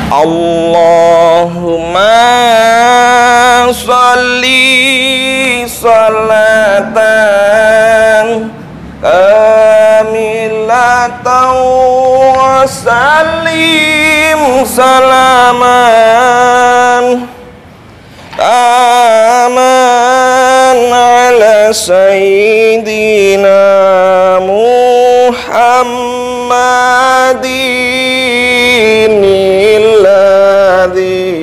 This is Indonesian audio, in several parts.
Allahumma sholli sholatan kamilatan wa sallim salaman taman ala sayyidina Muhammadin alladhi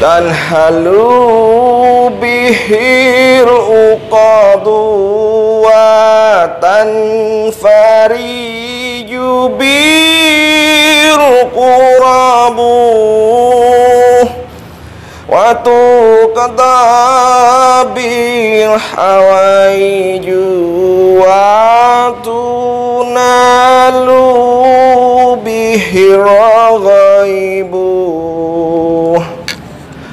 tanhalu bihir uqadu wa tanfariju bir qurabu wa tuqada bil hawaiju wa tunalu bihir ghaibu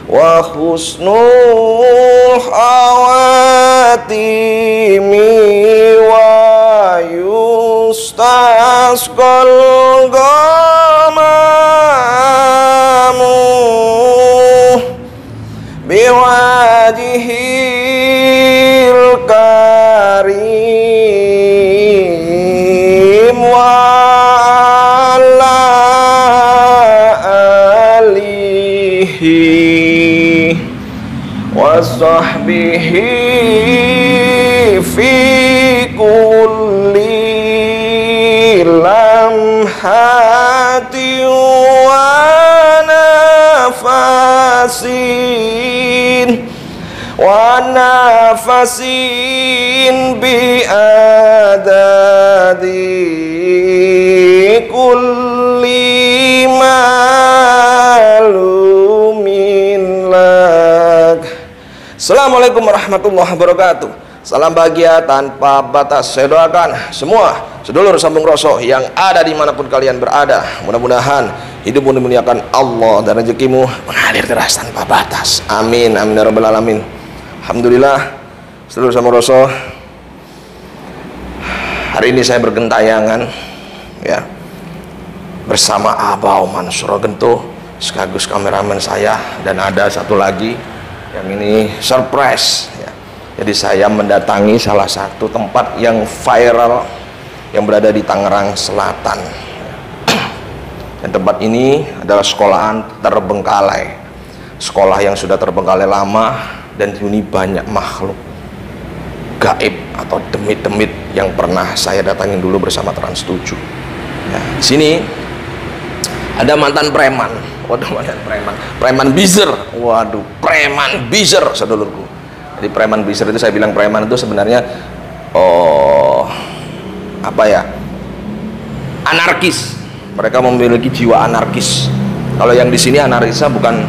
wa husnul khawatimi wa yustasqal ghamamu biwajhil karim wa ala alihi wa sahbihi fi kulli lamhati wa nafasin bi adadi kulli malumin lak. Assalamualaikum warahmatullahi wabarakatuh. Salam bahagia tanpa batas. Saya doakan semua sedulur sambung rosok yang ada dimanapun kalian berada, mudah-mudahan hidupmu dimuliakan Allah dan rezekimu mengalir deras tanpa batas. Amin amin ya rabbal alamin. Alhamdulillah sedulur sambung rosok, hari ini saya bergentayangan ya bersama Abah Mansur Gento sekaligus kameramen saya, dan ada satu lagi yang ini surprise ya. Jadi saya mendatangi salah satu tempat yang viral yang berada di Tangerang Selatan. Dan tempat ini adalah sekolahan terbengkalai, sekolah yang sudah terbengkalai lama, dan ini banyak makhluk gaib atau demit-demit yang pernah saya datangin dulu bersama Trans 7. Ya, di sini ada mantan preman. Waduh, mantan preman bizer. Waduh, preman bizer sedulurku. Jadi preman bizer itu, saya bilang preman itu sebenarnya apa ya, anarkis. Mereka memiliki jiwa anarkis. Kalau yang di sini anarkisnya bukan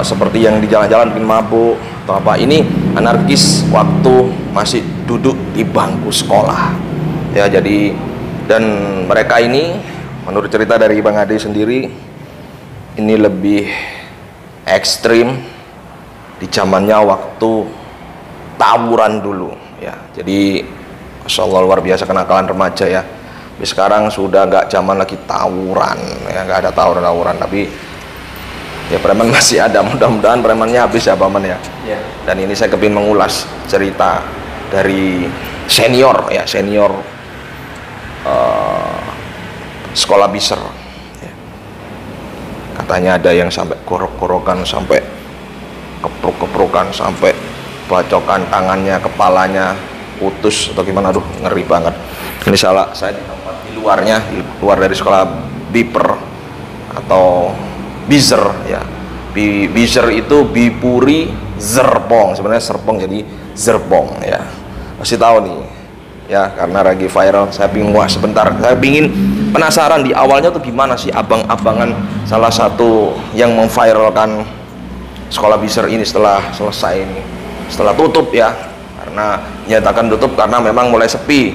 seperti yang di jalan-jalan bikin mabuk atau apa. Ini anarkis waktu masih duduk di bangku sekolah ya. Jadi, dan mereka ini menurut cerita dari Bang Ade sendiri, ini lebih ekstrim di zamannya waktu tawuran dulu ya. Jadi Masya Allah luar biasa kenakalan remaja ya. Tapi sekarang sudah nggak zaman lagi tawuran ya, nggak ada tawuran, tapi ya preman masih ada. Mudah-mudahan premannya habis ya paman ya. Dan ini saya kepingin mengulas cerita dari senior sekolah biser ya. Katanya ada yang sampai korok-korokan, sampai kepruk-keprukan, sampai bacokan tangannya, kepalanya putus atau gimana. Aduh, ngeri banget. Ini salah saya di tempat di luar dari sekolah biper atau bizer ya. Bizer itu bipuri zerbong, sebenarnya serpong jadi zerbong ya. Masih tahu nih ya, karena lagi viral. Saya bingung, wah sebentar, saya ingin penasaran di awalnya tuh gimana sih abang-abangan salah satu yang memviralkan sekolah biser ini setelah selesai ini, setelah tutup ya, karena nyatakan tutup karena memang mulai sepi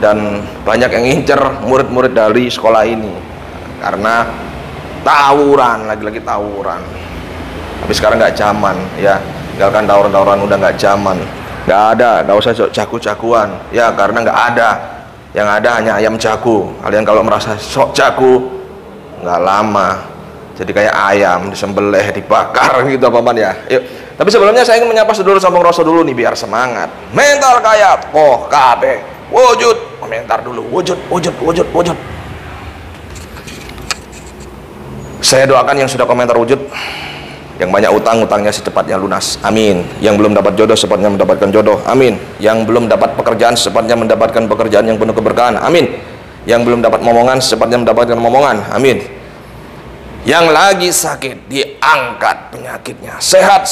dan banyak yang ngincer murid-murid dari sekolah ini karena tawuran, lagi-lagi tawuran. Tapi sekarang nggak zaman ya, tinggalkan tawuran-tawuran, udah nggak zaman, nggak ada, nggak usah jago-jagoan ya, karena nggak ada Yang ada hanya ayam jago. Kalian kalau merasa sok jago, nggak lama jadi kayak ayam disembelih, dibakar gitu paman ya. Yuk. Tapi sebelumnya saya ingin menyapa sedulur sambung rasa dulu nih biar semangat. Mental kaya poh kabeh wujud. Komentar dulu wujud. Saya doakan yang sudah komentar wujud, yang banyak utang-utangnya secepatnya lunas, amin. Yang belum dapat jodoh secepatnya mendapatkan jodoh, amin. Yang belum dapat pekerjaan secepatnya mendapatkan pekerjaan yang penuh keberkahan, amin. Yang belum dapat momongan secepatnya mendapatkan momongan, amin. Yang lagi sakit diangkat penyakitnya, sehat.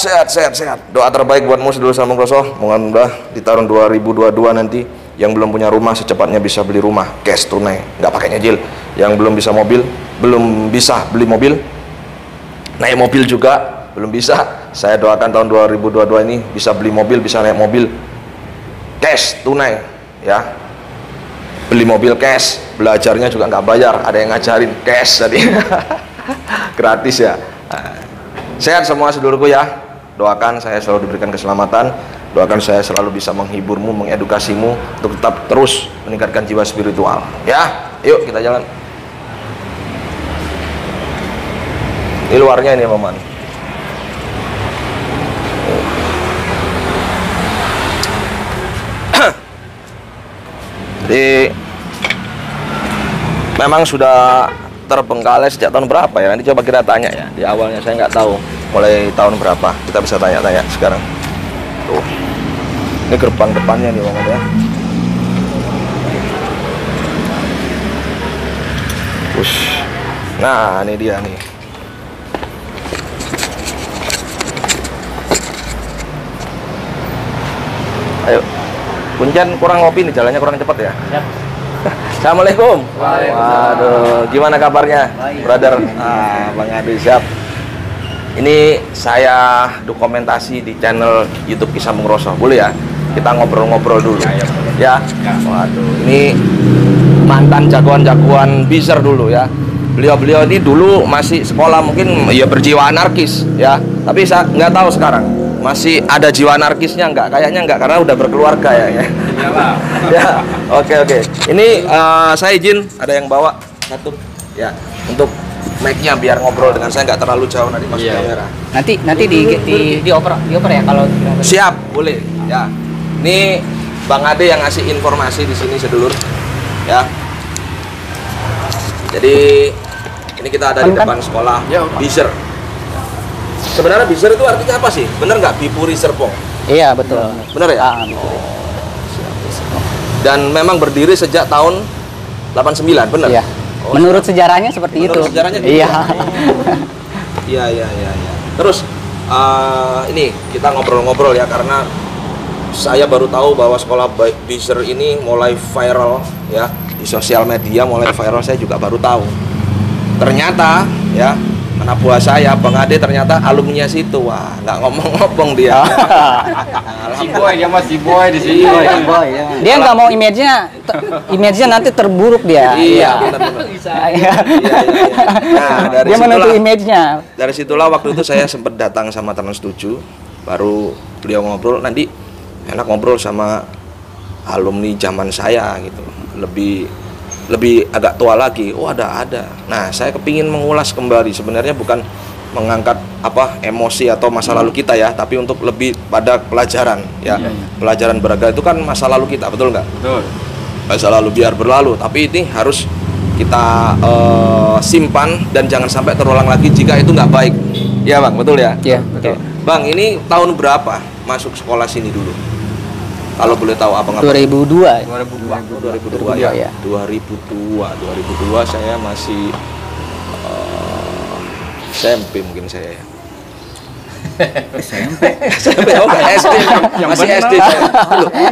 Doa terbaik buatmu sedulur sambung rasa, moga-moga di tahun 2022 nanti yang belum punya rumah secepatnya bisa beli rumah cash tunai, nggak pakai nyicil. Yang belum bisa beli mobil, naik mobil juga belum bisa. Saya doakan tahun 2022 ini bisa beli mobil, bisa naik mobil cash tunai ya. Beli mobil cash, belajarnya juga nggak bayar, ada yang ngajarin cash tadi. Gratis ya. Sehat semua sedulurku ya. Doakan saya selalu diberikan keselamatan, doakan saya selalu bisa menghiburmu, mengedukasimu untuk tetap terus meningkatkan jiwa spiritual ya. Yuk kita jalan. Ini luarnya ini paman. Jadi memang sudah terbengkalai sejak tahun berapa ya? Nanti coba kita tanya ya. Di awalnya saya nggak tahu mulai tahun berapa. Kita bisa tanya-tanya sekarang. Tuh. Ini gerbang depannya nih paman ya. Push. Nah ini dia nih. Ayo, Kuncen kurang ngopi nih, jalannya kurang cepat ya. Siap. Assalamualaikum. Waduh, gimana kabarnya, brother? Bang Adi siap. Ini saya dokumentasi di channel YouTube Kisah Bung Roso, boleh ya? Kita ngobrol-ngobrol dulu. Ya. Waduh, ini mantan jagoan-jagoan biser dulu ya. Beliau-beliau ini dulu masih sekolah mungkin ya berjiwa anarkis ya. Tapi saya nggak tahu sekarang. Masih ada jiwa anarkisnya enggak? Kayaknya enggak, karena udah berkeluarga ya. Iyalah. Ya, oke. Ini saya izin ada yang bawa satu ya untuk mic-nya biar ngobrol dengan saya nggak terlalu jauh nanti masuk kamera. Nanti dioper ya kalau siap, boleh. Ya. Ini Bang Ade yang ngasih informasi di sini sedulur. Ya. Jadi ini kita ada di depan sekolah Biser. Sebenarnya biser itu artinya apa sih? Bener nggak? Bipuri Serpong? Iya betul. Bener ya? Dan memang berdiri sejak tahun 89, bener? Iya. Menurut sejarahnya seperti itu. Menurut sejarahnya gitu? Iya. Terus ini kita ngobrol-ngobrol ya, karena saya baru tahu bahwa sekolah biser ini mulai viral ya di sosial media, mulai viral. Saya juga baru tahu. Ternyata ya, anak buah saya, Bang Ade ternyata alumninya situ. Wah, nggak ngomong-ngomong dia. Si boy, dia masih boy di sini. Dia nggak mau image-nya nanti terburuk dia. Iya, benar-benar. Iya. Nah, dia menentu image-nya. Dari situlah waktu itu saya sempat datang sama Trans 7, baru beliau ngobrol, nanti enak ngobrol sama alumni zaman saya gitu. Lebih agak tua lagi. Oh ada. Nah saya kepingin mengulas kembali, sebenarnya bukan mengangkat emosi atau masa lalu kita ya, tapi untuk lebih pada pelajaran ya. Pelajaran beragama itu kan masa lalu kita, betul nggak? Betul. Masa lalu biar berlalu, tapi ini harus kita simpan dan jangan sampai terulang lagi jika itu nggak baik. Ya Bang, betul ya? Iya betul. Bang, ini tahun berapa masuk sekolah sini dulu? Kalau boleh tahu apa? 2002 ya. 2002 saya masih SMP mungkin saya ya. SMP SD masih SD saya.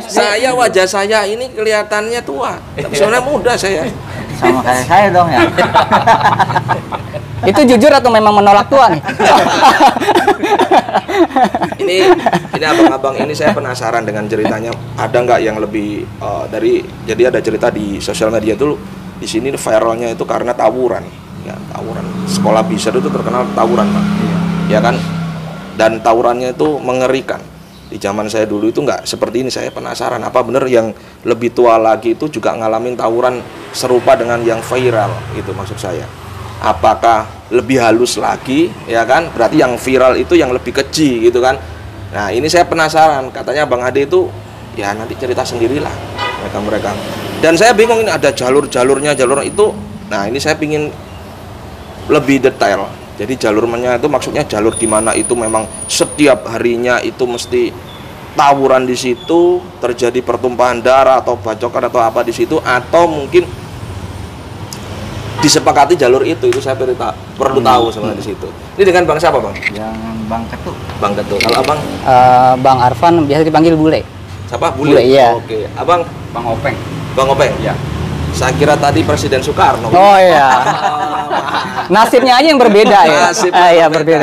Saya wajah saya ini kelihatannya tua, tapi sebenarnya muda saya. Sama kayak saya dong ya. Itu jujur atau memang menolak tua nih? ini abang-abang ini saya penasaran dengan ceritanya. Ada nggak yang lebih jadi ada cerita di sosial media itu di sini viralnya itu karena tawuran ya, tawuran. Sekolah biser itu terkenal tawuran Pak. Ya kan, dan tawurannya itu mengerikan Di zaman saya dulu itu nggak seperti ini. Saya penasaran apa bener yang lebih tua lagi itu juga ngalamin tawuran serupa dengan yang viral, itu maksud saya. Apakah lebih halus lagi, ya kan? Berarti yang viral itu yang lebih keji gitu kan. Nah ini saya penasaran, katanya Bang Ade itu ya nanti cerita sendirilah mereka. Dan saya bingung, ini ada jalur itu. Nah ini saya pingin lebih detail. Jadi jalurnya itu maksudnya jalur di mana itu memang setiap harinya itu mesti tawuran di situ, terjadi pertumpahan darah atau bacokan atau apa di situ, atau mungkin disepakati jalur itu saya perlu tahu sebenarnya di situ. Ini dengan Bang siapa, Bang? Yang Bang Ketuk. Bang Ketuk. Kalau Abang? Bang Arfan biasa dipanggil Bule. Siapa? Bule. Iya. Oke. Abang? Bang Openg. Bang Openg. Ya. Saya kira tadi Presiden Soekarno. Oh iya. Nasibnya aja yang berbeda ya. Nasibnya Iya berbeda.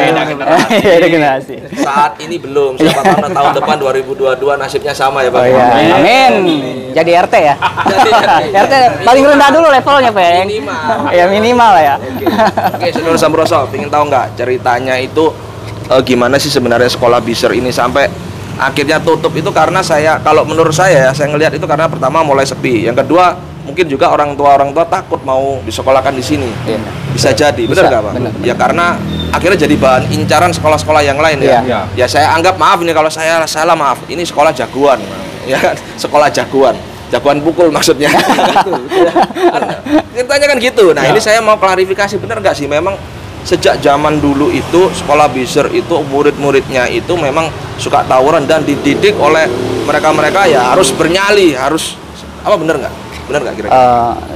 Beda generasi. Saat ini belum. Siapa tahu tahun depan 2022 nasibnya sama ya, Bang. Oh iya. Amin. Jadi RT ya. Jadi RT paling rendah dulu levelnya, Peng. Minimal. Ya minimal lah ya. Oke, Saudara Sambroso, ingin tahu nggak ceritanya itu gimana sih sebenarnya sekolah Biser ini sampai akhirnya tutup itu? Karena kalau menurut saya ngelihat itu karena pertama mulai sepi, yang kedua mungkin juga orang tua takut mau disekolahkan di sini. Iya. Bisa jadi, benar nggak, Pak? Benar. Ya karena akhirnya jadi bahan incaran sekolah-sekolah yang lain ya. Iya. Ya saya anggap, maaf ini kalau saya salah, maaf. Ini sekolah jagoan, ya kan? Sekolah jagoan pukul maksudnya. Ceritanya kan gitu. Nah ini saya mau klarifikasi, benar nggak sih memang sejak zaman dulu itu sekolah Biser itu murid-muridnya itu memang suka tawuran dan dididik oleh mereka ya harus bernyali, harus apa, benar nggak? Benar nggak kira-kira?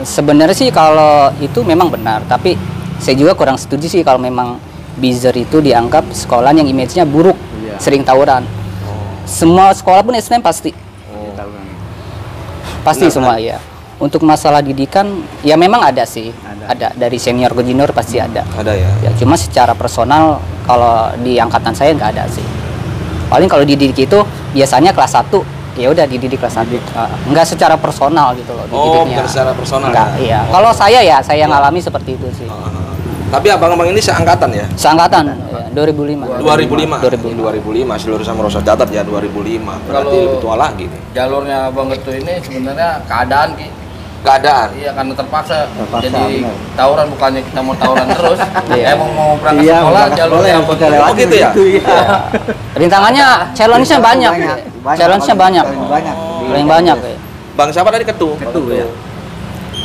Sebenarnya sih kalau itu memang benar, tapi saya juga kurang setuju sih kalau memang Biser itu dianggap sekolah yang image-nya buruk, sering tawuran. Semua sekolah pun SNM pasti Benar, semua ya. Untuk masalah didikan ya memang ada sih, ada dari senior ke junior pasti ada. Ada ya. Ya cuma secara personal kalau di angkatan saya nggak ada sih. Paling kalau dididik itu biasanya kelas 1 ya udah dididik kelas 1. Enggak secara personal gitu loh dididiknya. Bukan secara personal. Enggak, ya? iya. Kalau saya ngalami seperti itu sih. Tapi abang-abang ini seangkatan ya? Seangkatan ya, 2005. 2005 seluruh Sambroso catat ya 2005. Berarti Kalau lebih tua lagi nih. Jalurnya Bang Getu ini sebenarnya keadaan Ki. Keadaan. Iya karena terpaksa jadi tawuran, bukannya kita mau tawuran terus. Iya. Emang mau berangkat sekolah jalurnya yang kita lewati. Oh gitu ya? Iya. Rintangannya, challenge-nya banyak. Challenge-nya banyak. Paling banyak ya. Bang siapa tadi Ketu? Ketu ya.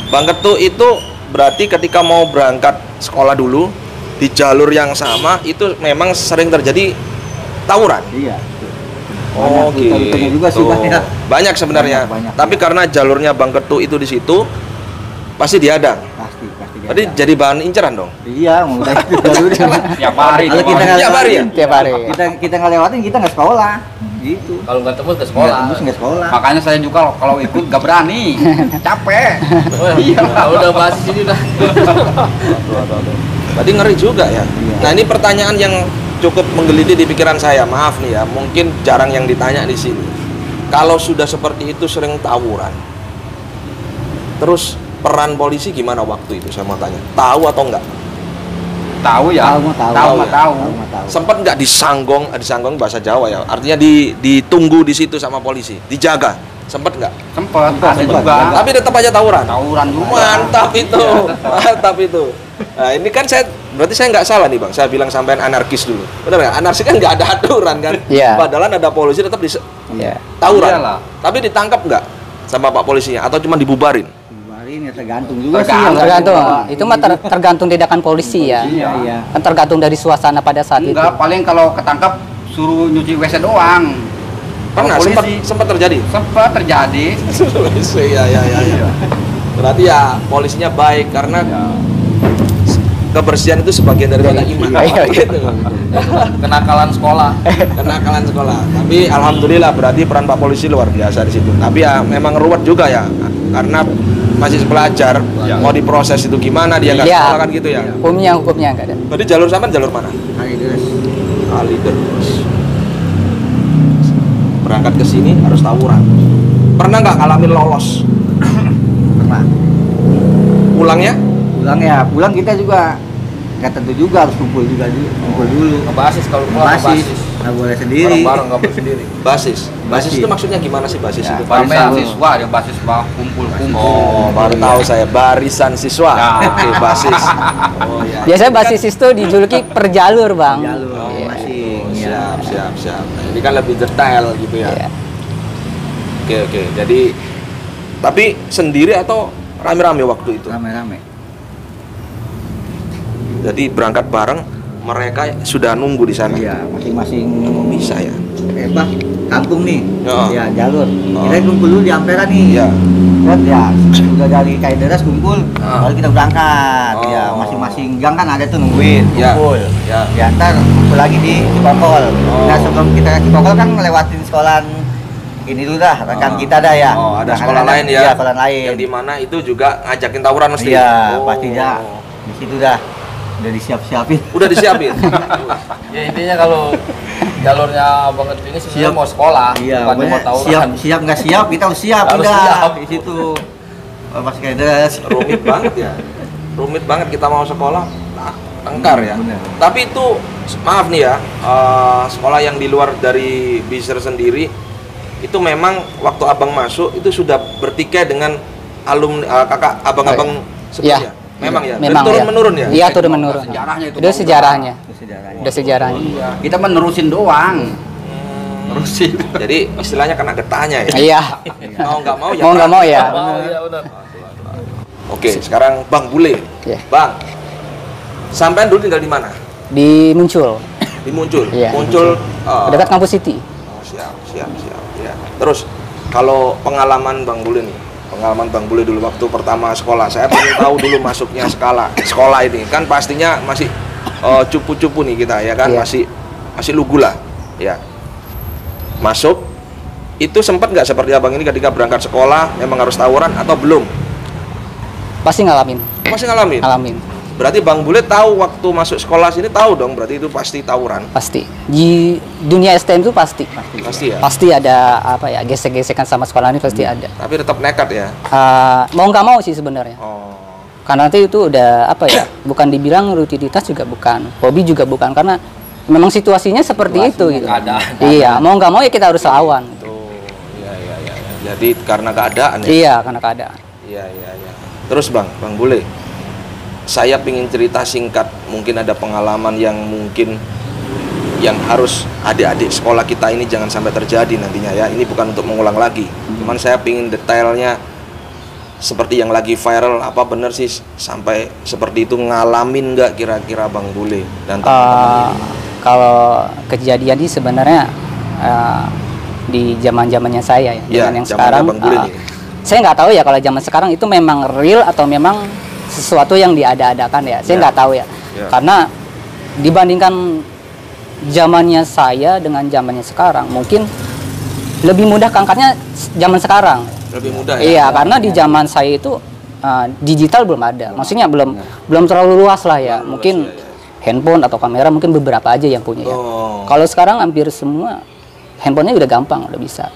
Bang Ketu itu berarti ketika mau berangkat sekolah dulu di jalur yang sama itu memang sering terjadi tawuran. Iya. Oh Banyak, rute-rutenya juga sih banyak. Banyak sebenarnya. Banyak, Tapi iya. karena jalurnya Bang Ketu itu di situ pasti diadang. Pasti. Berarti jadi bahan inceran dong. Iya, udah itu jalurnya. Tiap hari. Kalau kita nggak Tiap hari ya? Tiap hari. kita nggak lewatin, kita nggak sekolah. Gitu. Kalau nggak tembus ke sekolah. Nggak sekolah. Makanya saya juga kalau ikut gak berani. Capek. Iya, udah bahas ini dah. Berarti ngeri juga ya. Iya. Nah ini pertanyaan yang cukup menggelitik di pikiran saya. Maaf nih ya, mungkin jarang yang ditanya di sini. Kalau sudah seperti itu sering tawuran, terus peran polisi gimana waktu itu? Saya mau tanya. Tahu atau enggak? Tahu ya. Tahu mah tahu. Tahu Tahu mah ya? tahu. Sempat nggak disanggong bahasa Jawa ya? Artinya ditunggu di situ sama polisi, dijaga. Sempat nggak? Sempet, Sempet, ada sempet. juga. Tapi tetap aja tawuran. Tawuran juga. Mantap itu, mantap itu. Nah ini kan berarti saya nggak salah nih Bang. Saya bilang sampean anarkis dulu, benar nggak? Anarkis kan nggak ada aturan kan? Iya. Padahal ada polisi tetap Iya. tawuran. Iyalah. Tapi ditangkap nggak sama Pak polisinya atau cuma dibubarin? Kemarin ya tergantung juga Tergantung. sih. Itu mah tergantung tindakan polisi ya. Iya. Kan tergantung dari suasana pada saat itu. Enggak, paling kalau ketangkap suruh nyuci WC doang. Pernah Kalau polisi, sempat terjadi. sempat terjadi. Iya. Berarti ya polisinya baik karena kebersihan itu sebagian daripada iman. Iya. Gitu. Kenakalan sekolah. Kenakalan sekolah. Tapi alhamdulillah berarti peran Pak polisi luar biasa di situ. Tapi ya memang ruwet juga ya karena masih pelajar mau diproses itu gimana dia nggak Iya. sekolah kan gitu ya. Hukumnya nggak ada. Berarti jalur sampean jalur mana? Kalideres. Berangkat ke sini harus tawuran. Pernah nggak ngalamin lolos? Pernah. Pulangnya? Pulang kita juga nggak tentu juga harus kumpul dulu. Ngebasis kalau pulang Ngebasis. ngebasis. Nggak boleh sendiri. Bareng-bareng nggak boleh sendiri. Basis. Basis Basis. itu maksudnya gimana sih basis Ya, itu? Barisan siswa, ada basis kumpul-kumpul. Oh, baru tahu saya barisan siswa. Oke, basis. Oh iya. Biasanya basis itu dijuluki per jalur, Bang. Jalur Iya. masing. Siap, siap, siap. Nah, ini kan lebih detail gitu ya. Iya. Oke. Jadi tapi sendiri atau rame-rame waktu itu? Rame-rame. Jadi berangkat bareng, mereka sudah nunggu di sana. Iya, masing-masing Kok bisa ya? kampung nih. Oh. Ya, jalur. Oh. Kita kumpul dulu di Ampera nih. Iya. Kan ya, udah dari Kaideras kumpul, baru kita berangkat. Oh. Ya, masing-masing gang kan ada tuh nungguin, Ya. kumpul. Ya. Ya, ntar kumpul lagi di Cipokol. Oh. Nah, sebelum kita ke Cipokol kan ngelewatin sekolahan ini dulu dah, rekan Oh. kita dah ya. Oh, ada Nah, sekolah kan lain ya. Iya, sekolah lain. Yang di mana itu juga ngajakin tawuran mesti. Iya, Oh. pasti dah. Di situ dah. Udah disiap-siapin. Udah disiapin. Ya intinya kalau jalurnya banget ini sebenarnya Siap. mau sekolah, Iya, bukan mau pokoknya tawuran. siap nggak siap kita harus siap Harus udah siap. di situ. Pas Kaideras. Rumit banget ya. Rumit banget kita mau sekolah. Tengkar ya. Bener. Tapi itu maaf nih ya, sekolah yang di luar dari Biser sendiri itu memang waktu abang masuk itu sudah bertikai dengan alumni kakak abang-abang sebelumnya. Iya. Memang ya. Memang turun ya. menurun ya. Iya, turun menurun. Sejarahnya itu, Udah Bang. sejarahnya. Itu sejarahnya. Udah sejarahnya. Iya. Kita menerusin doang. Terusin. Jadi istilahnya kena getahnya ya. Iya. Mau nggak mau ya. Mau nggak mau ya. Oh iya benar. Oke, sekarang Bang Bule. Iya. Bang, sampean dulu tinggal di mana? Di Muncul. Di Muncul. Iya, Muncul. Dekat Kampus City. Oh, siap. Ya. Terus kalau pengalaman Bang Bule nih, pengalaman Bang Bule dulu waktu pertama sekolah. Saya pengen tahu dulu masuknya sekolah ini. Kan pastinya masih cupu-cupu nih kita ya kan, Iya. masih lugu lah. Ya. Masuk itu sempat nggak seperti abang ini ketika berangkat sekolah memang harus tawuran atau belum? Pasti ngalamin. Masih ngalamin. Ngalamin. Berarti Bang Bule tahu waktu masuk sekolah sini tahu dong, berarti itu pasti tawuran. Pasti. Di dunia STM itu pasti. Pasti ya. Pasti ada apa ya, gesek-gesekan sama sekolah ini pasti ada. Tapi tetap nekat ya. Mau nggak mau sih sebenarnya. Oh. Karena nanti itu udah apa ya, bukan dibilang rutinitas juga bukan, hobi juga bukan, karena memang situasinya seperti itu gitu. keadaan. Iya, mau nggak mau ya kita harus lawan. Tuh. Iya. Jadi karena keadaan ya. Iya, karena keadaan. Iya. Terus Bang Bule, saya ingin cerita singkat, mungkin ada pengalaman yang mungkin yang harus adik-adik sekolah kita ini jangan sampai terjadi nantinya ya. Ini bukan untuk mengulang lagi, cuman saya ingin detailnya seperti yang lagi viral, apa bener sih sampai seperti itu, ngalamin nggak kira-kira Bang Bule dan teman-teman ini? Kalau kejadian ini sebenarnya di zaman-zamannya saya ya, Iya, dengan yang zamannya sekarang Bang Bule nih. saya nggak tahu ya kalau zaman sekarang itu memang real atau memang sesuatu yang diada-adakan ya, saya Iya. nggak tahu ya. Iya. Karena dibandingkan zamannya saya dengan zamannya sekarang, mungkin lebih mudah keangkatnya zaman sekarang. Lebih mudah ya. Iya, karena di zaman saya itu digital belum ada, maksudnya belum terlalu luas lah ya. Mungkin handphone atau kamera mungkin beberapa aja yang punya ya. Oh. Kalau sekarang hampir semua handphonenya udah gampang, udah bisa.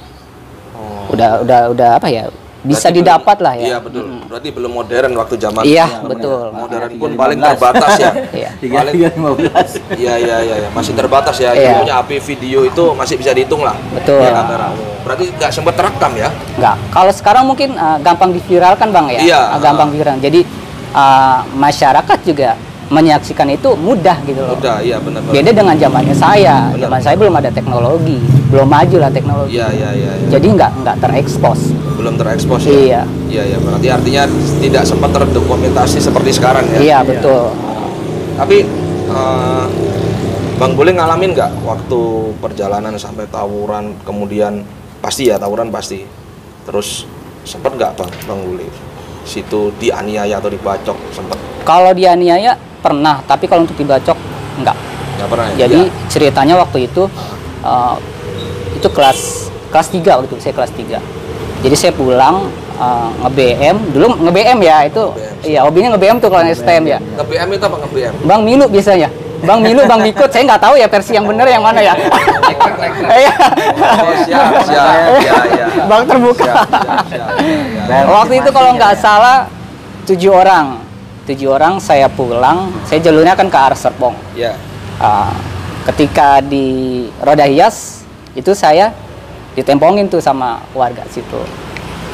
Oh. Udah apa ya? Bisa Berarti didapat belum- lah ya. Iya betul. Berarti belum modern waktu zaman. Iya, betul. Modern pun paling terbatas ya. Iya. 3.15. Iya. Masih terbatas ya. Iya. Punya HP video itu masih bisa dihitung lah. Betul. Ya, kamera. Berarti nggak sempat terekam ya? Enggak. Kalau sekarang mungkin gampang diviralkan Bang ya. Iya. Gampang viral. Jadi masyarakat juga menyaksikan itu mudah gitu loh. Udah, iya benar. Beda dengan zamannya saya. Benar. Zaman saya belum ada teknologi, belum maju lah teknologi. Iya. Jadi nggak terekspos. Belum terekspos ya. Iya. Iya. Berarti artinya tidak sempat terdokumentasi seperti sekarang ya. Iya, betul. Tapi Bang Bule ngalamin nggak waktu perjalanan sampai tawuran, kemudian pasti ya tawuran pasti. Terus sempat nggak Bang Bule situ dianiaya atau dibacok sempat? Kalau dianiaya pernah, tapi kalau untuk dibacok enggak. Nggak pernah ya? Jadi Iya. ceritanya waktu itu kelas 3 waktu itu, saya kelas 3. Jadi saya pulang nge-BM, dulu nge-BM ya itu. Nge-BM. Iya, hobinya nge-BM tuh kalau STM ya. Nge-BM itu apa nge-BM? Bang Milu biasanya. Bang Milu, Bang Mikut, saya nggak tahu ya versi yang benar yang mana ya. Iya. Oh, siap. Iya. Bang terbuka. Siap. Waktu itu kalau nggak salah 7 orang. 7 orang saya pulang, saya jalurnya kan ke arah Serpong. Iya. Ah, Ketika di Roda Hias itu saya ditempongin tuh sama warga situ.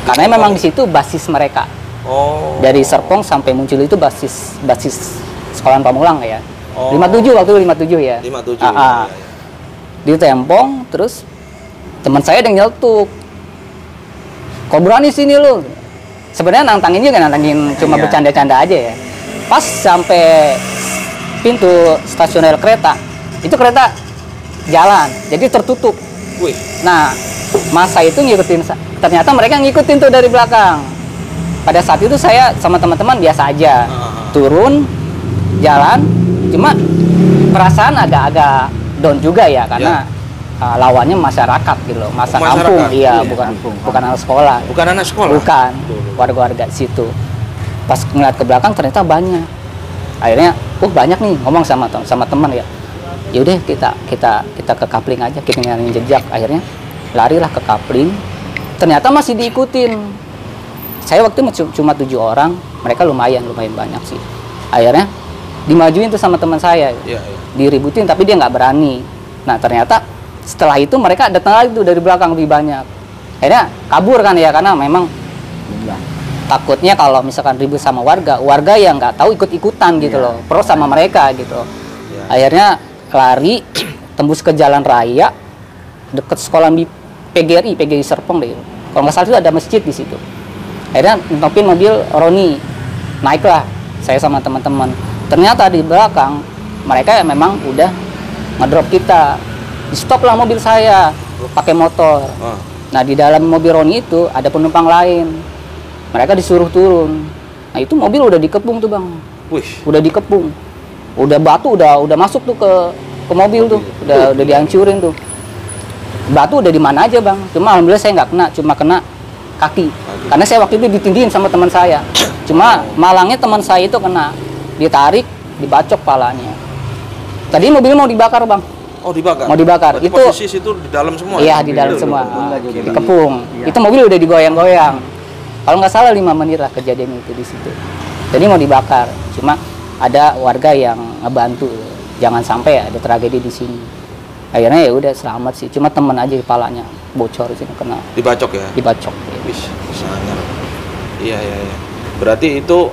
Karena memang di situ basis mereka. Oh. Dari Serpong sampai Muncul itu basis sekolahan Pamulang ya. Oh. 57 waktu itu 57 ya. 57. Ah, ah. Ditempong terus teman saya ada yang nyeletuk. Kok berani sini lu? Sebenarnya nantangin juga, nantangin cuma bercanda-canda aja ya. Pas sampai pintu stasiun rel kereta, itu kereta jalan, jadi tertutup. Wih. Nah, masa itu ngikutin, ternyata mereka ngikutin tuh dari belakang. Pada saat itu saya sama teman-teman biasa aja, turun, jalan, cuma perasaan agak-agak down juga ya, karena lawannya masyarakat gitu loh, masa kampung, iya, bukan anak sekolah. Bukan anak sekolah? Bukan, warga-warga situ. Pas ngeliat ke belakang ternyata banyak. Akhirnya, banyak nih, ngomong sama teman ya. Yaudah kita ke kapling aja, kita nyariin jejak. Akhirnya larilah ke kapling. Ternyata masih diikutin. Saya waktu itu cuma 7 orang, mereka lumayan banyak sih. Akhirnya dimajuin tuh sama teman saya, diributin tapi dia nggak berani. Nah ternyata setelah itu mereka datang lagi tuh dari belakang lebih banyak. Akhirnya kabur kan ya, karena memang takutnya kalau misalkan ribut sama warga yang nggak tahu ikut-ikutan gitu loh, pro sama mereka gitu. Akhirnya lari tembus ke jalan raya deket sekolah PGRI Serpong deh. Kalau nggak salah itu ada masjid di situ. Akhirnya nopin mobil Roni, naiklah saya sama teman-teman. Ternyata di belakang mereka memang udah ngedrop kita. Di stop lah mobil saya pakai motor. Nah di dalam mobil Roni itu ada penumpang lain. Mereka disuruh turun. Nah itu mobil udah dikepung tuh bang. Udah dikepung. Udah batu udah masuk tuh ke mobil tuh. Udah dihancurin tuh. Batu udah di mana aja bang. Cuma alhamdulillah saya nggak kena, cuma kena kaki. Karena saya waktu itu ditindihin sama teman saya. Cuma malangnya teman saya itu kena. Ditarik, dibacok palanya. Tadi mobilnya mau dibakar bang. Oh dibakar? Mau dibakar. Berarti itu posisi itu di dalam semua? Iya di dalam semua. Dikepung. Itu mobil udah digoyang-goyang. Kalau nggak salah 5 menit lah kejadian itu di situ. Jadi mau dibakar. Cuma ada warga yang ngebantu. Jangan sampai ada tragedi di sini. Akhirnya ya udah selamat sih. Cuma temen aja kepalanya bocor sih kena. Dibacok ya? Dibacok. Ya. Wih, sangat. Iya. Berarti itu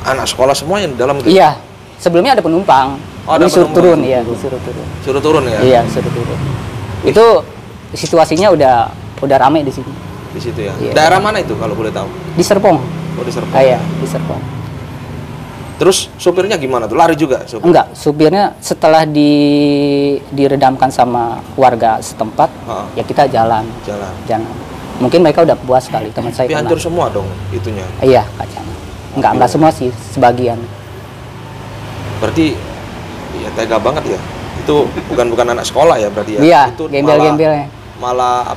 anak sekolah semua yang di dalam itu? Iya. Sebelumnya ada penumpang. Disuruh turun ya, disuruh turun. Suruh turun ya? Iya, suruh turun. Itu situasinya udah rame di sini. Di situ ya. Iya. Daerah mana itu kalau boleh tahu? Di Serpong. Oh, di Serpong. Iya, di Serpong. Terus supirnya gimana tuh? Lari juga supir? Enggak, supirnya setelah diredamkan sama warga setempat, ya kita jalan. Mungkin mereka udah puas kali, teman saya. Tapi hancur semua dong itunya? Iya, kacanya. Enggak semua sih, sebagian. Berarti ya tega banget ya. Itu bukan anak sekolah ya berarti ya? Iya, itu gembel-gembelnya. Malah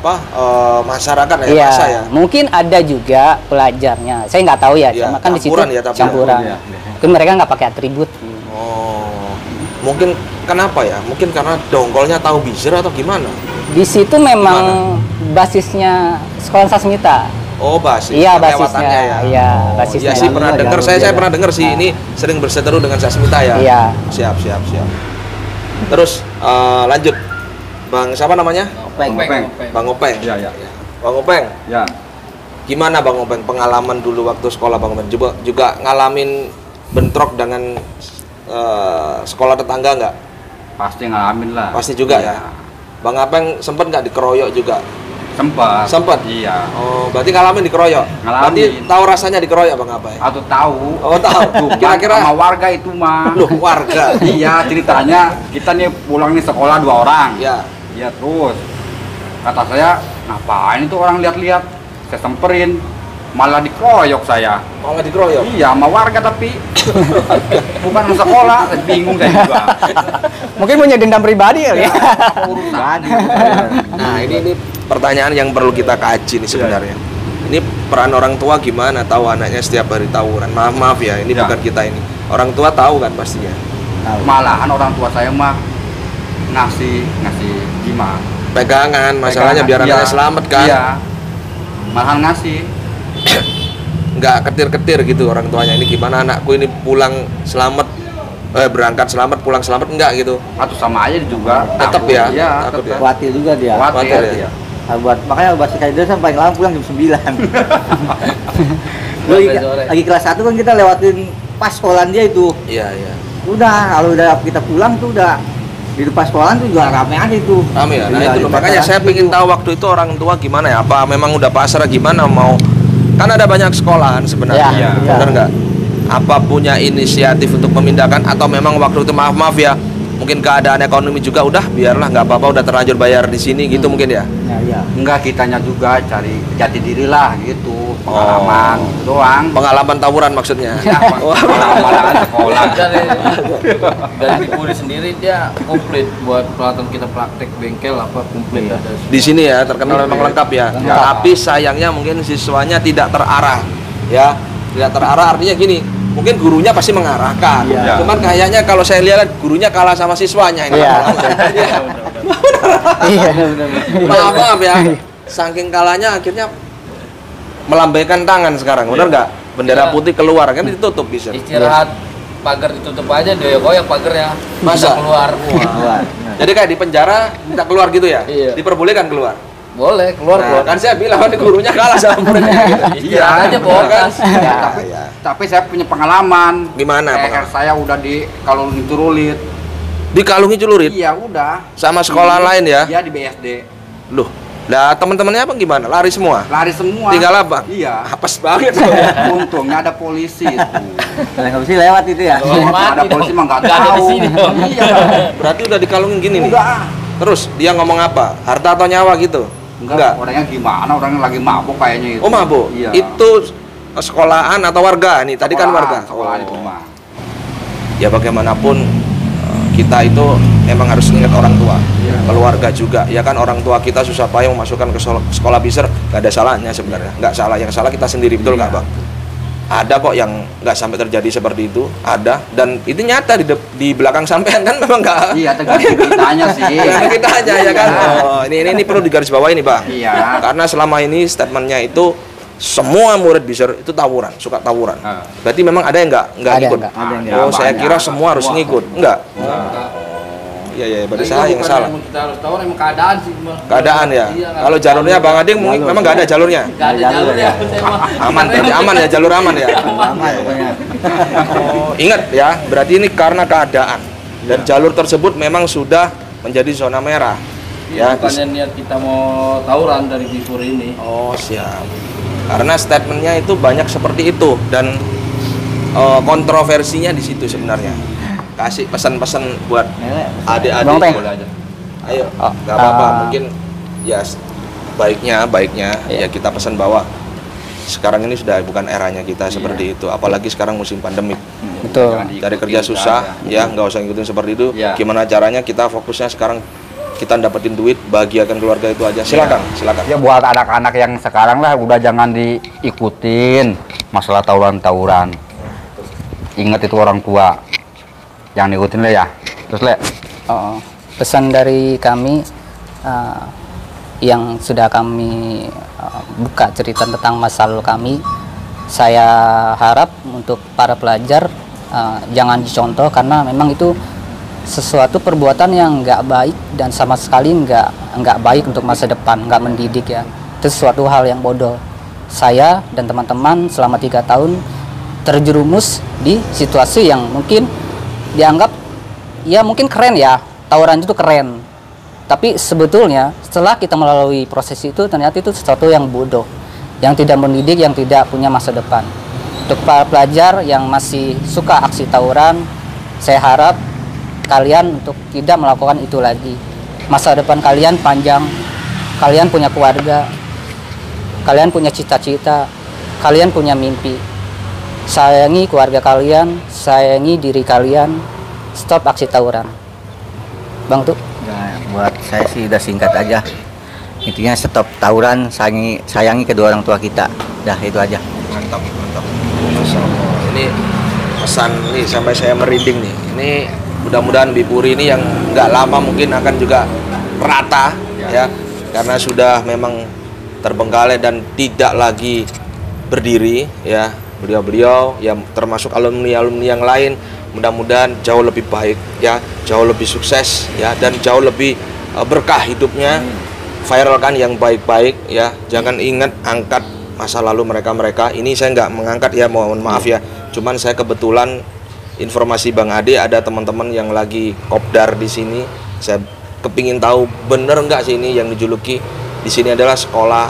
masyarakat ya, iya, masa ya? Mungkin ada juga pelajarnya. Saya nggak tahu ya, sama kan di situ campuran. Mungkin mereka nggak pakai atribut. Oh, mungkin kenapa ya? Mungkin karena dongkolnya tahu bizer atau gimana? Di situ memang basisnya sekolah Sasmita. Oh, basis. Iya, basisnya. Ya? Iya, basisnya. Iya sih pernah dengar. Saya pernah dengar sih ini sering berseteru dengan Sasmita ya. Iya. Siap. Terus lanjut. Bang siapa namanya? Bang Openg. Iya. Bang Openg. Ya. Gimana Bang Openg pengalaman dulu waktu sekolah Bang Openg? Juga ngalamin bentrok dengan sekolah tetangga nggak? Pasti ngalamin lah. Pasti juga ya. Bang Openg sempet nggak dikeroyok juga? Sempat. Iya. Oh, berarti ngalamin dikeroyok. Berarti tahu rasanya dikeroyok Bang Openg? Atau tahu. Oh, tahu. Kira-kira sama warga itu mah. Loh, warga. Iya, ceritanya kita nih pulang nih sekolah 2 orang. Iya. Iya, terus kata saya, ngapain itu orang lihat-lihat? Saya semperin, malah dikeroyok saya. Malah dikeroyok? Iya, sama warga tapi bukan sekolah, bingung saya juga. Mungkin punya dendam pribadi ya. Nah, ini pertanyaan yang perlu kita kaji nih sebenarnya. Ini peran orang tua gimana tahu anaknya setiap hari tawuran? Maaf ya, ini bukan kita ini. Orang tua tahu kan pastinya. Malahan orang tua saya mah ngasih gimana? Pegangan, masalahnya biar anaknya selamat kan? Iya. Malahan ngasih. Nggak ketir-ketir gitu orang tuanya, ini gimana anakku ini pulang selamat berangkat selamat pulang selamat enggak gitu? Atau sama aja juga. Tetap takut. ya? Iya, Takut ya? Khawatir juga dia. Khawatir ya? ya. Nah, makanya buat si Kaider kan paling lama pulang jam 9. Lagi kelas 1 kan kita lewatin pas sekolahan dia itu. Iya, iya. Udah, kalau udah kita pulang tuh udah di depan sekolahan tuh juga rame aja itu. Rame ya? Nah Iya, itu loh, di makanya depan saya itu. pengen tahu waktu itu orang tua gimana ya? Apa memang udah pasrah gimana mau? Kan ada banyak sekolahan sebenarnya, Iya, iya. benar nggak? Apa punya inisiatif untuk memindahkan atau memang waktu itu maaf ya, mungkin keadaan ekonomi juga udah biarlah nggak apa-apa udah terlanjur bayar di sini gitu mungkin ya? Ya, iya. Enggak, kitanya juga cari jati diri lah gitu, pengalaman gitu doang. Pengalaman tawuran maksudnya? Ya, pengalaman sekolah. Dari Bipuri sendiri dia komplit buat peralatan kita praktek bengkel apa komplit ada. Di sini ya terkenal memang lengkap ya. Tapi sayangnya mungkin siswanya tidak terarah ya. Tidak terarah artinya gini, mungkin gurunya pasti mengarahkan. Iya. Cuman kayaknya kalau saya lihat gurunya kalah sama siswanya ini. Iya. Iya. Maaf ya. Saking kalahnya akhirnya melambaikan tangan sekarang. Benar nggak? Bendera Iya. putih keluar kan ditutup bisa. Istirahat pagar ditutup aja dia goyang pagarnya. Masa? Bisa keluar. Wah. Jadi kayak di penjara minta keluar gitu ya? Iya. Diperbolehkan keluar. Boleh keluar Nah, keluar. kan saya bilang kan gurunya kalah sama muridnya. Istirahat aja Kan? bokas. Ya, Tapi, ya. tapi saya punya pengalaman. Gimana Kayak pengalaman? saya udah kalau diturulit. Dikalungi celurit Iya udah. sama sekolah lain ya? Iya di BSD. Loh, lah teman-temannya apa gimana? Lari semua? Lari semua. Tinggal apa? Iya. Apes banget. Untungnya ada polisi itu. Kalau nggak bisa lewat itu ya. Oh, mati Ada dong. polisi mah nggak Nggak ada di tahu. sini dong. Iya. Berarti udah dikalungin gini nih. Udah. Terus dia ngomong apa? Harta atau nyawa gitu? Enggak. Orangnya gimana? Orangnya lagi mabuk kayaknya itu. Oh mabuk? Iya. Itu sekolahan atau warga nih? Tadi kan warga. Sekolahan Oh. itu mah. Ya bagaimanapun kita itu emang harus ingat orang tua, keluarga juga. Ya kan orang tua kita susah payah memasukkan ke sekolah biser, nggak ada salahnya sebenarnya. Nggak salah, yang salah kita sendiri, betul nggak Bang? Ada kok yang nggak sampai terjadi seperti itu, ada. Dan itu nyata di belakang sampean kan memang nggak. Iya, tergantung kitanya sih. Tergantung kita aja ya kan. Iya. Oh, ini perlu digarisbawahi nih Bang. Iya. Karena selama ini statementnya itu semua murid biser itu tawuran, suka tawuran. Ah. Berarti memang ada yang nggak Ada, ikut. enggak. Ada yang Oh, saya banyak. kira semua harus Semua. ngikut. Enggak. Iya, iya, berarti saya yang salah. Kita harus tahu emang keadaan sih. Bang. Keadaan ya. Iya, nggak Kalau ada jalurnya Bang Ading Jalur. memang nggak ada jalurnya. nggak ada jalurnya. Saya mah. Aman, berarti aman ya, jalur aman ya. Aman pokoknya. Oh, ingat ya, berarti ini karena keadaan. Dan jalur tersebut memang sudah menjadi zona merah. Ya. Bukannya niat kita mau tawuran dari Bipur ini. Oh, siap. Karena statementnya itu banyak seperti itu dan kontroversinya di situ sebenarnya. Kasih pesan-pesan buat Bang adik-adik Teh. boleh aja. Ayo, Oh, nggak apa-apa. Mungkin ya baiknya ya Iya. kita pesan bahwa sekarang ini sudah bukan eranya kita seperti itu. Apalagi sekarang musim pandemik. Betul. Jangan diikutin Cari kerja susah, ya nggak usah ngikutin seperti itu. Iya. Gimana caranya kita fokusnya sekarang kita dapetin duit, bahagiakan keluarga itu aja. Silakan, silakan. Ya buat anak-anak yang sekarang lah udah jangan diikutin masalah tawuran-tawuran. Ingat itu orang tua. Jangan diikutin le ya. Terus le. Oh, pesan dari kami yang sudah kami buka cerita tentang masa lalu kami, saya harap untuk para pelajar jangan dicontoh karena memang itu sesuatu perbuatan yang nggak baik dan sama sekali nggak baik untuk masa depan, nggak mendidik ya. Itu sesuatu hal yang bodoh. Saya dan teman-teman selama 3 tahun terjerumus di situasi yang mungkin dianggap ya mungkin keren ya, tawuran itu keren. Tapi sebetulnya setelah kita melalui proses itu ternyata itu sesuatu yang bodoh, yang tidak mendidik, yang tidak punya masa depan. Untuk para pelajar yang masih suka aksi tawuran, saya harap kalian untuk tidak melakukan itu lagi. Masa depan kalian panjang, kalian punya keluarga, kalian punya cita-cita, kalian punya mimpi. Sayangi keluarga kalian, sayangi diri kalian, stop aksi tawuran. Bang tuh. Nah, buat saya sih udah singkat aja. Intinya stop tawuran, sayangi kedua orang tua kita. Dah itu aja. Mantap, mantap. Masya Allah. Ini pesan nih sampai saya merinding nih. Ini mudah-mudahan Bipuri ini yang nggak lama mungkin akan juga rata ya, karena sudah memang terbengkalai dan tidak lagi berdiri ya. beliau-beliau ya, termasuk alumni-alumni yang lain, mudah-mudahan jauh lebih baik ya, jauh lebih sukses ya, dan jauh lebih berkah hidupnya. Viralkan yang baik-baik ya, jangan ingat angkat masa lalu mereka. Ini saya nggak mengangkat ya, mohon maaf ya, cuman saya kebetulan informasi Bang Ade ada teman-teman yang lagi kopdar di sini. Saya kepingin tahu bener nggak sih ini yang dijuluki di sini adalah sekolah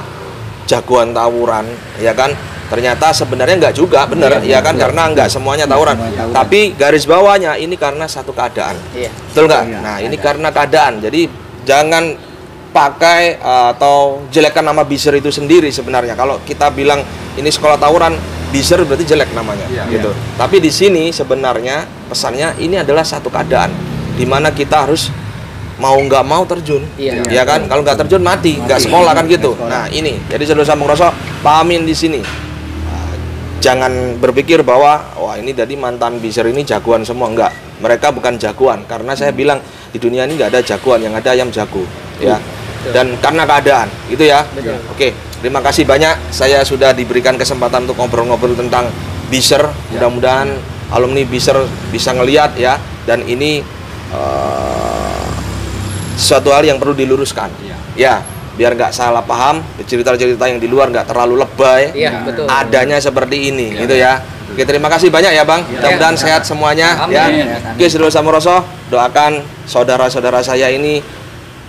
jagoan tawuran, ya kan? Ternyata sebenarnya nggak juga, bener ya kan? Karena nggak semuanya tawuran. Tapi garis bawahnya ini karena satu keadaan, betul nggak? Nah ini karena keadaan. Jadi jangan pakai atau jelekkan nama Biser itu sendiri sebenarnya. Kalau kita bilang ini sekolah tawuran, Biser berarti jelek namanya, gitu. Tapi di sini sebenarnya pesannya ini adalah satu keadaan, di mana kita harus mau nggak mau terjun, ya kan? Kalau nggak terjun mati, nggak sekolah kan gitu. Nah ini, jadi saudara sambung rasa pahamin di sini. Jangan berpikir bahwa wah ini jadi mantan Biser ini jagoan semua, enggak. Mereka bukan jagoan, karena saya bilang di dunia ini nggak ada jagoan, yang ada ayam jago, ya. Dan karena keadaan, gitu ya. Oke, terima kasih banyak. Saya sudah diberikan kesempatan untuk ngobrol-ngobrol tentang Biser. Mudah-mudahan alumni Biser bisa ngelihat ya. Dan ini suatu hal yang perlu diluruskan. Ya, biar nggak salah paham. Cerita-cerita yang di luar nggak terlalu lebay. Adanya seperti ini, gitu ya. Oke, terima kasih banyak ya Bang. Mudah-mudahan sehat semuanya. Ya. Oke, Saudara Samoroso, doakan saudara-saudara saya ini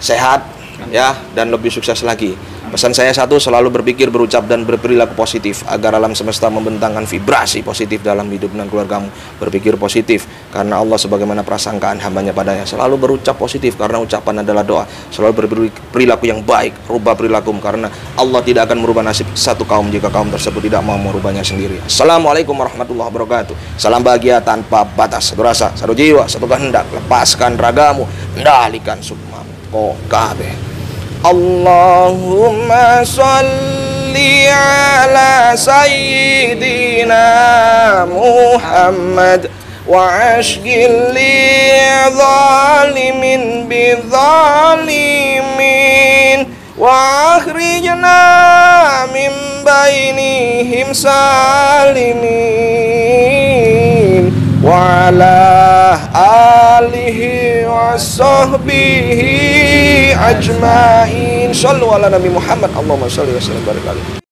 sehat ya, dan lebih sukses lagi. Pesan saya satu, selalu berpikir, berucap, dan berperilaku positif agar alam semesta membentangkan vibrasi positif dalam hidup dan keluargamu. Berpikir positif karena Allah sebagaimana prasangkaan hambanya padanya. Selalu berucap positif karena ucapan adalah doa. Selalu berperilaku yang baik, rubah perilaku karena Allah tidak akan merubah nasib satu kaum jika kaum tersebut tidak mau merubahnya sendiri. Assalamualaikum warahmatullahi wabarakatuh. Salam bahagia tanpa batas. Satu rasa, satu jiwa, satu kehendak. Lepaskan ragamu, kendalikan sukmamu. Kokabe. Allahumma salli ala sayyidina Muhammad wa ashgil li zalimin bi zalimin wa akhrijna min bainihim salimin wa ala alihi wa sahbihi ajma'in. Shallu ala Nabi Muhammad. Allahumma shalli wa sallim barik alaihi.